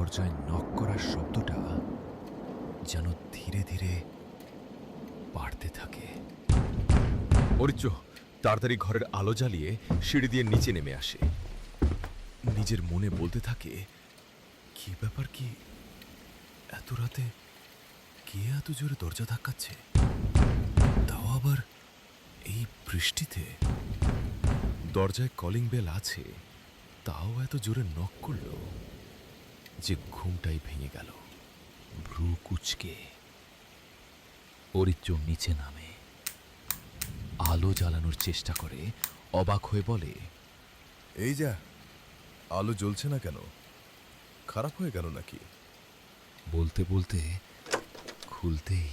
দরজায় নক করার শব্দটা যেন ধীরে ধীরে বাড়তে থাকে। অরিত্র তাড়াতাড়ি ঘরের আলো জ্বালিয়ে সিঁড়ি দিয়ে নিচে নেমে আসে। নিজের মনে বলতে থাকে, কি ব্যাপার, কি এত রাতে কে এত জোরে দরজা ধাক্কাচ্ছে, তাও আবার এই বৃষ্টিতে। দরজায় কলিং বেল আছে, তাও এত জোরে নক করল যে ঘুমটাই ভেঙে গেল। ভ্রু কুচকে অরিত্র নিচে নামে, আলো জ্বালানোর চেষ্টা করে, অবাক হয়ে বলে, এই যা, আলো জ্বলছে না কেন? খারাপ হয়ে গেল নাকি? বলতে বলতে খুলতেই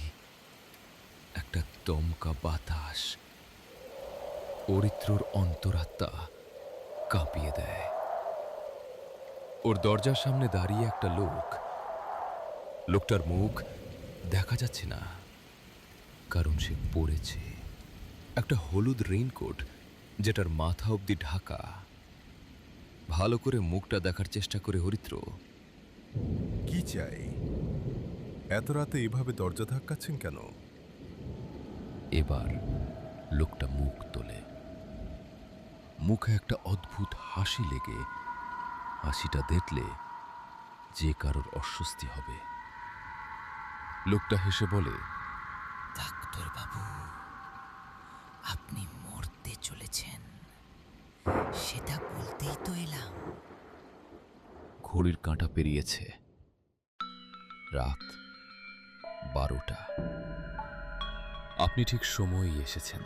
একটা দমকা বাতাস অরিত্রর অন্তরাত্মা কাঁপিয়ে দেয়। ওর দরজার সামনে দাঁড়িয়ে একটা লোক। লোকটার মুখ দেখা যাচ্ছে না, কারণ সে পরেছে একটা হলুদ রেইনকোট, যেটার মাথা অবধি ঢাকা। ভালো করে মুখটা দেখার চেষ্টা করে হরিত্র, কি চাই? এত রাতে এভাবে দরজা ধাক্কাচ্ছেন কেন? এবার লোকটা মুখ তোলে, মুখে একটা অদ্ভুত হাসি লেগে, হাসিটা দেখলে যে কারোর অস্বস্তি হবে। লোকটা হেসে বলে, ডাক্তার বাবু, আপনি মরতে চলেছেন, সেটা বলতেই তো এলাম। ঘড়ির কাঁটা পেরিয়েছে রাত 12টা। আপনি ঠিক সময়ই এসেছেন।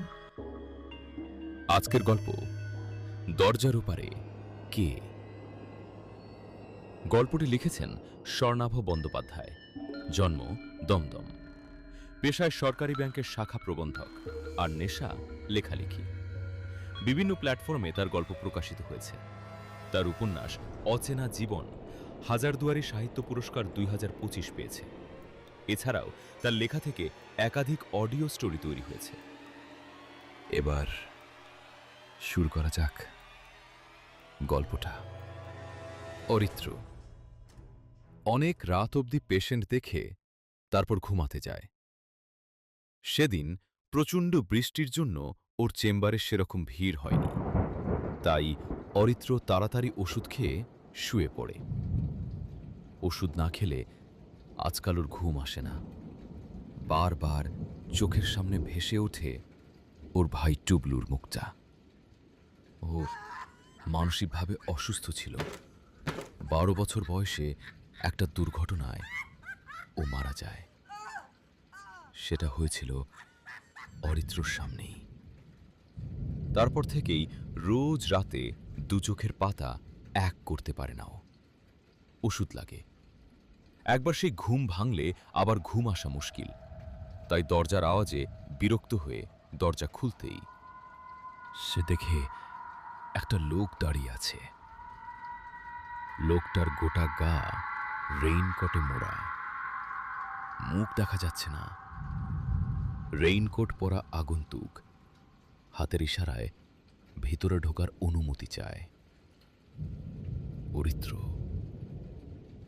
আজকের গল্প দরজার ওপারে কে। গল্পটি লিখেছেন স্বর্ণাভ বন্দ্যোপাধ্যায়। জন্ম দমদম, পেশায় সরকারি ব্যাংকের শাখা প্রবন্ধক, আর নেশা লেখালেখি। বিভিন্ন প্ল্যাটফর্মে তার গল্প প্রকাশিত হয়েছে। তার উপন্যাস অচেনা জীবন হাজারদুয়ারি সাহিত্য পুরস্কার 2025 পেয়েছে। এছাড়াও তার লেখা থেকে একাধিক অডিও স্টোরি তৈরি হয়েছে। এবার শুরু করা যাক গল্পটা। অরিত্র অনেক রাত অবধি পেশেন্ট দেখে তারপর ঘুমাতে যায়। সেদিন প্রচণ্ড বৃষ্টির জন্য ওর চেম্বারে সেরকম ভিড় হয়নি, তাই অরিত্র তাড়াতাড়ি ওষুধ খেয়ে শুয়ে পড়ে। ওষুধ না খেলে আজকাল ওর ঘুম আসে না। বারবার চোখের সামনে ভেসে ওঠে ওর ভাই টুবলুর মুখটা। ও মানসিকভাবে অসুস্থ ছিল। 12 বছর বয়সে একটা দুর্ঘটনায় ও মারা যায়। সেটা হয়েছিল অরিত্রর সামনেই। তারপর থেকেই রোজ রাতে দু চোখের পাতা এক করতে পারে না ও। ওষুধ লাগে। একবার সেই ঘুম ভাঙলে আবার ঘুম আসা মুশকিল, তাই দরজার আওয়াজে বিরক্ত হয়ে দরজা খুলতেই সে দেখে একটা লোক দাঁড়িয়ে আছে। লোকটার গোটা গা রেইনকোটে মোড়া, মুখ দেখা যাচ্ছে না। রেইনকোট পরা আগন্তুক হাতের ইশারায় ভিতরে ঢোকার অনুমতি চায়। অরিত্র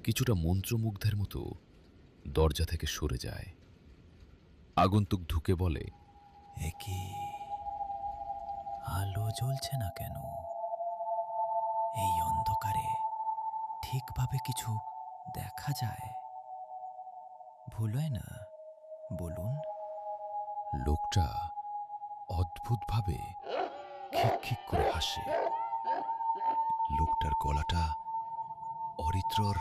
কিছুটা মন্ত্রমুগ্ধের মতো দরজা থেকে সরে যায়। আগন্তুক ঢুকে বলে, একি আলো জ্বলছে না কেন? এই অন্ধকারে ঠিকভাবে কিছু দেখা যায়? ভুল হয় না, বলুন। লোকটা অদ্ভুতভাবে খিক খিক করে হাসে। লোকটার গলাটা অরিত্রর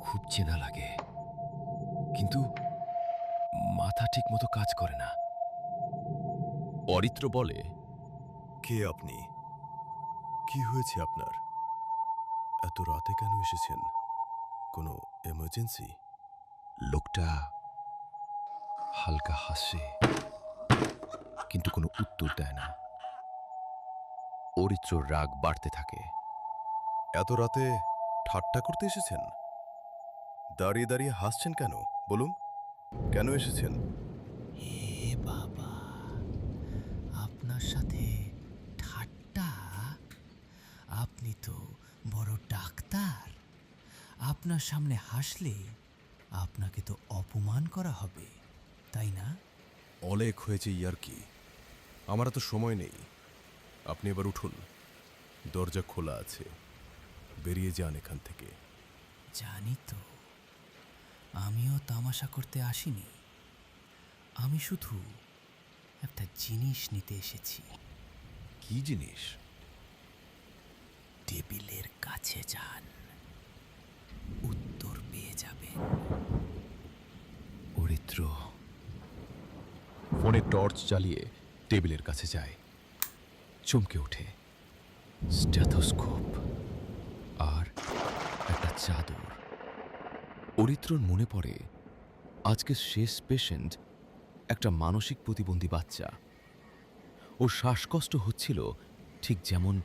খুব চেনা লাগে, কিন্তু মাথা ঠিক মতো কাজ করে না। অরিত্র বলে, কে আপনি? কি হয়েছে আপনার? এত রাতে কেন এসেছেন? কোনো এমার্জেন্সি? লোকটা হালকা হাসে, কিন্তু কোনো উত্তর দেয় না। অরিত্রর রাগ বাড়তে থাকে। এত রাতে ঠাট্টা করতে এসেছেন? দাঁড়িয়ে দাঁড়িয়ে হাসছেন কেন? বলুন, কেন এসেছেন? হে বাবা, আপনার সাথে ঠাট্টা? আপনি তো বড় ডাক্তার, আপনার সামনে হাসলে আপনাকে তো অপমান করা হবে, তাই না? অলেখ হয়েছে ইয়ার কি, আমার তো সময় নেই। আপনি এবার উঠুন, দরজা খোলা আছে, বেরিয়ে যান এখান থেকে। জানি তো, আমিও তামাশা করতে আসিনি। আমি শুধু একটা জিনিস নিতে এসেছি। কি জিনিস? টেবিলের কাছে যান, উত্তর পেয়ে যাবেন। অরিত্র ফোনে টর্চ জ্বালিয়ে টেবিলের কাছে যায়, চমকে ওঠে। স্ট্যাথোস্কোপ আর একটা চাদর। অরিত্রর মনে পড়ে আজকের শেষ পেশেন্ট একটা মানসিক প্রতিবন্ধী বাচ্চা। ওর শ্বাসকষ্ট হচ্ছিল ঠিক যেমন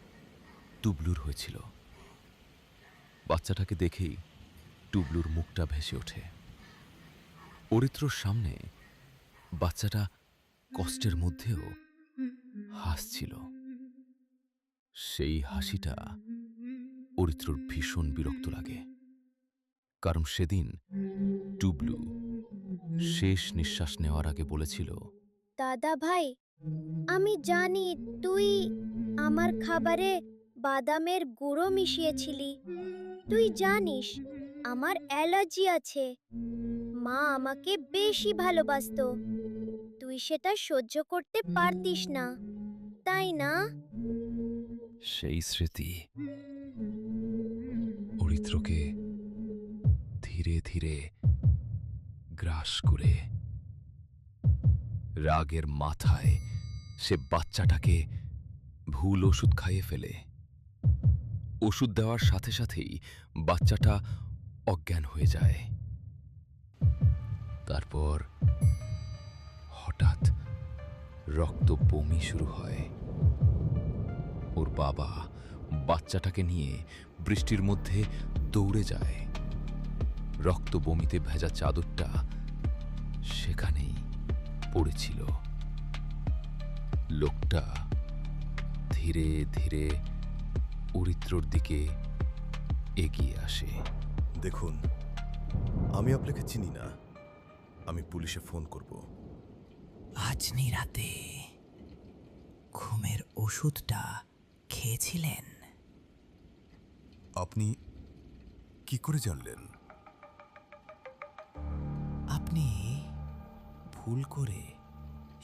টুবলুর হয়েছিল। বাচ্চাটাকে দেখেই টুবলুর মুখটা ভেসে ওঠে। অরিত্রর সামনে বাচ্চাটা কষ্টের মধ্যেও হাসছিল। সেই হাসিটা অরিত্রর ভীষণ বিরক্ত লাগে, কারণ সেদিন টুবলু শেষ নিঃশ্বাস নেওয়ার আগে বলেছিল, দাদা ভাই, আমি জানি তুই আমার খাবারে বাদামের গুঁড়ো মিশিয়েছিলি। তুই জানিস আমার অ্যালার্জি আছে। মা আমাকে বেশি ভালোবাসতো, তুই সেটা সহ্য করতে পারতিস না, তাই না? সেই স্মৃতি অরিত্রকে ধীরে ধীরে গ্রাস করে। রাগের মাথায় সে বাচ্চাটাকে ভুল ওষুধ খাইয়ে ফেলে। ওষুধ দেওয়ার সাথে সাথেই বাচ্চাটা অজ্ঞান হয়ে যায়। তারপর হঠাৎ রক্ত বমি শুরু হয়। ওর বাবা বাচ্চাটাকে নিয়ে বৃষ্টির মধ্যে দৌড়ে যায়। রক্ত বমিতে ভেজা চাদরটা সেখানেই পড়েছিল। লোকটা ধীরে ধীরে অরিত্রর দিকে এগিয়ে আসে। দেখুন, আমি আপনাকে চিনি না, আমি পুলিশে ফোন করব। আজ নিরাতে ঘুমের ওষুধটা খেয়েছিলেন? আপনি কি করে জানলেন? আপনি ভুল করে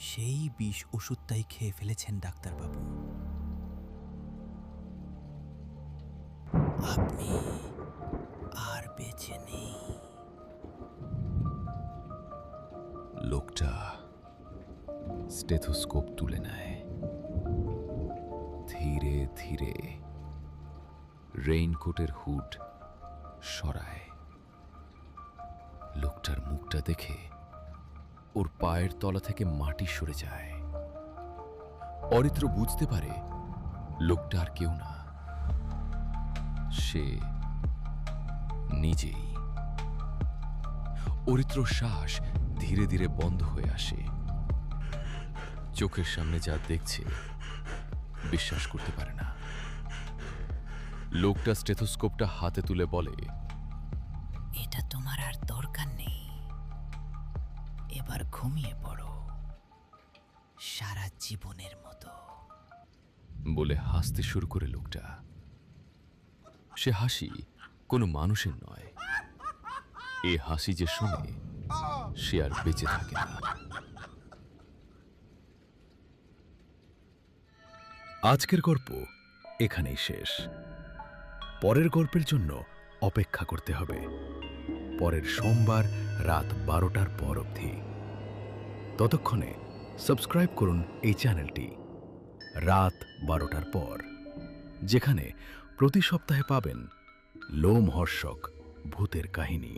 সেই বিষ ওষুধটাই খেয়ে ফেলেছেন ডাক্তারবাবু। আপনি আর বেঁচে নেই। লোকটা স্টেথোস্কোপ তুলে নেয়, ধীরে ধীরে রেইনকোটের হুড সরায়। লোকটার মুখটা দেখে ওর পায়ের তলা থেকে মাটি সরে যায়। অরিত্র বুঝতে পারে লোকটা আর কেউ না, সে নিজেই। অরিত্র শ্বাস ধীরে ধীরে বন্ধ হয়ে আসে। চোখের সামনে যা দেখছে বিশ্বাস করতে পারে না। লোকটা স্টেথোস্কোপটা হাতে তুলে বলে, এটা তোমার আর দরকার নেই, এবার ঘুমিয়ে পড়ো সারা জীবনের মতো। বলে হাসতে শুরু করে লোকটা। সে হাসি কোনো মানুষের নয়। এ হাসি যে শুনে সে আর বেঁচে থাকে না। আজকের গল্প এখানেই শেষ। পরের গল্পের জন্য অপেক্ষা করতে হবে পরের সোমবার রাত 12টার পর অবধি। ততক্ষণে সাবস্ক্রাইব করুন এই চ্যানেলটি রাত 12টার পর, যেখানে প্রতি সপ্তাহে পাবেন লোমহর্ষক ভূতের কাহিনী।